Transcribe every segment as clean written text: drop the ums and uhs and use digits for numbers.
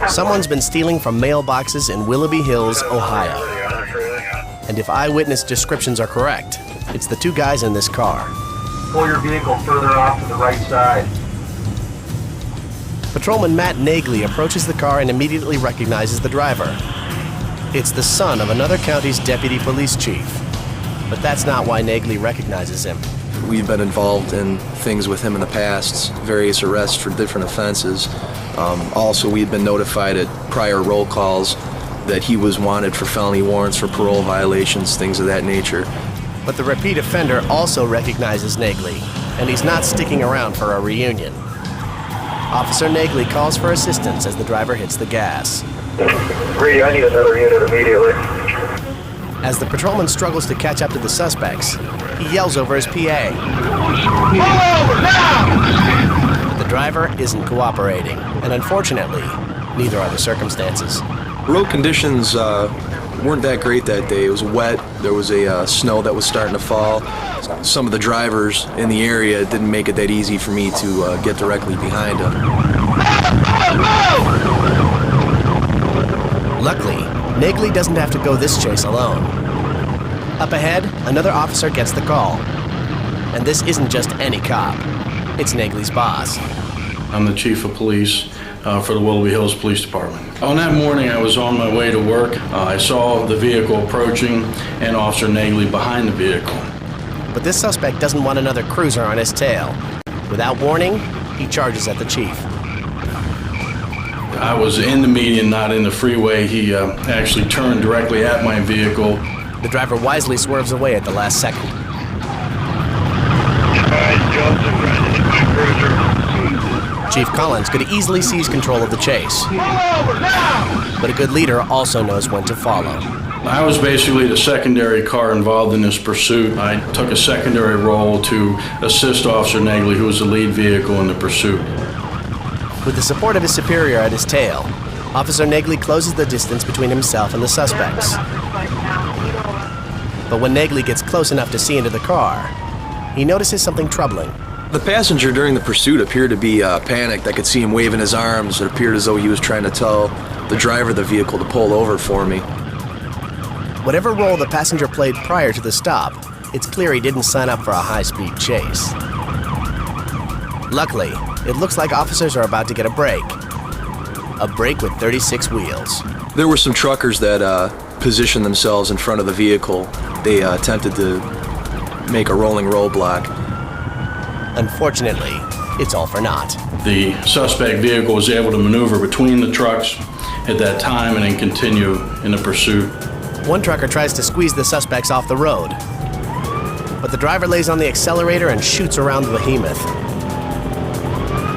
Someone's been stealing from mailboxes in Willoughby Hills, Ohio. And if eyewitness descriptions are correct, it's the two guys in this car. Pull your vehicle further off to the right side. Patrolman Matt Nagley approaches the car and immediately recognizes the driver. It's the son of another county's deputy police chief. But that's not why Nagley recognizes him. We've been involved in things with him in the past, various arrests for different offenses. Also, we'd been notified at prior roll calls that he was wanted for felony warrants for parole violations, things of that nature. But the repeat offender also recognizes Nagley, and he's not sticking around for a reunion. Officer Nagley calls for assistance as the driver hits the gas. Brady, I need another unit immediately. As the patrolman struggles to catch up to the suspects, he yells over his PA. Pull over now! But the driver isn't cooperating, and unfortunately, neither are the circumstances. Road conditions weren't that great that day. It was wet. There was a snow that was starting to fall. Some of the drivers in the area didn't make it that easy for me to get directly behind them. Luckily, Nagley doesn't have to go this chase alone. Up ahead, another officer gets the call. And this isn't just any cop. It's Nagley's boss. I'm the chief of police for the Willoughby Hills Police Department. On that morning, I was on my way to work. I saw the vehicle approaching and Officer Nagley behind the vehicle. But this suspect doesn't want another cruiser on his tail. Without warning, he charges at the chief. I was in the median, not in the freeway. He actually turned directly at my vehicle. The driver wisely swerves away at the last second. Chief Collins could easily seize control of the chase. But a good leader also knows when to follow. I was basically the secondary car involved in this pursuit. I took a secondary role to assist Officer Nagley, who was the lead vehicle in the pursuit. With the support of his superior at his tail, Officer Nagley closes the distance between himself and the suspects. But when Nagley gets close enough to see into the car, he notices something troubling. The passenger during the pursuit appeared to be panicked. I could see him waving his arms. It appeared as though he was trying to tell the driver of the vehicle to pull over for me. Whatever role the passenger played prior to the stop, it's clear he didn't sign up for a high-speed chase. Luckily, it looks like officers are about to get a break. A break with 36 wheels. There were some truckers that positioned themselves in front of the vehicle. They attempted to make a rolling roadblock. Unfortunately, it's all for naught. The suspect vehicle was able to maneuver between the trucks at that time and then continue in the pursuit. One trucker tries to squeeze the suspects off the road, but the driver lays on the accelerator and shoots around the behemoth.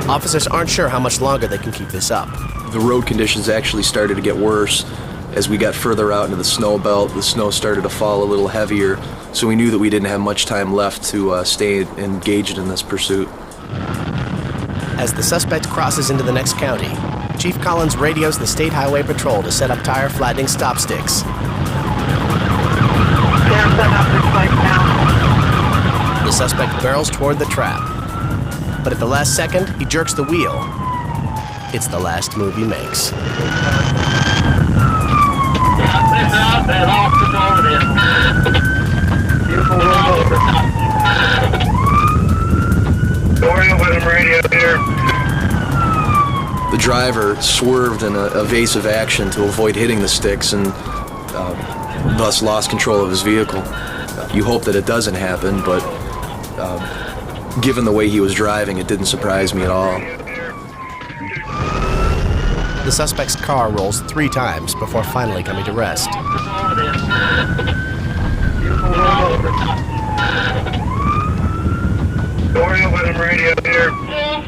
Officers aren't sure how much longer they can keep this up. The road conditions actually started to get worse. As we got further out into the snow belt, the snow started to fall a little heavier, so we knew that we didn't have much time left to stay engaged in this pursuit. As the suspect crosses into the next county, Chief Collins radios the State Highway Patrol to set up tire flattening stop sticks. The suspect barrels toward the trap, but at the last second, he jerks the wheel. It's the last move he makes. The driver swerved in an evasive action to avoid hitting the sticks and thus lost control of his vehicle. You hope that it doesn't happen, but given the way he was driving, it didn't surprise me at all. The suspect's car rolls 3 times before finally coming to rest.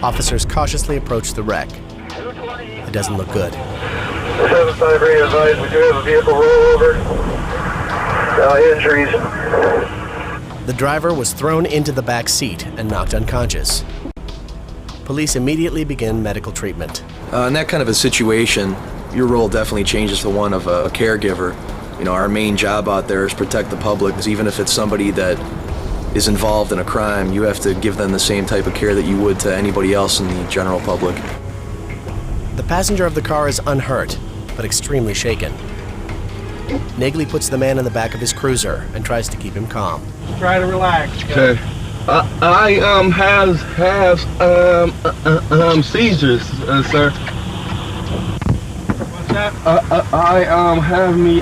Officers cautiously approach the wreck. It doesn't look good. 753 advised, we do have a vehicle rollover. Injuries. The driver was thrown into the back seat and knocked unconscious. Police immediately begin medical treatment. In that kind of a situation, your role definitely changes to one of a caregiver. You know, our main job out there is protect the public. Even if it's somebody that is involved in a crime, you have to give them the same type of care that you would to anybody else in the general public. The passenger of the car is unhurt, but extremely shaken. Nagley puts the man in the back of his cruiser and tries to keep him calm. Try to relax. Okay. I have seizures, sir. What's that? I have me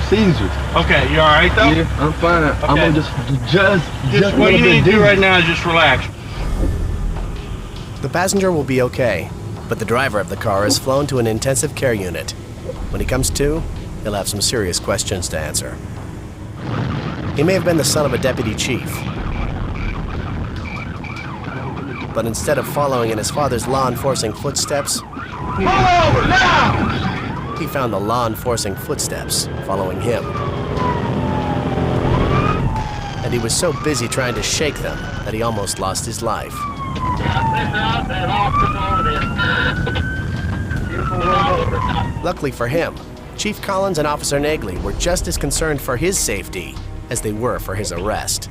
seizures. Okay, you all right though? Yeah, I'm fine. I'm gonna just What you need to do right now is just relax. The passenger will be okay, but the driver of the car is flown to an intensive care unit. When he comes to, he'll have some serious questions to answer. He may have been the son of a deputy chief, but instead of following in his father's law-enforcing footsteps, Pull over now! he found the law-enforcing footsteps following him. And he was so busy trying to shake them that he almost lost his life. Luckily for him, Chief Collins and Officer Nagley were just as concerned for his safety as they were for his arrest.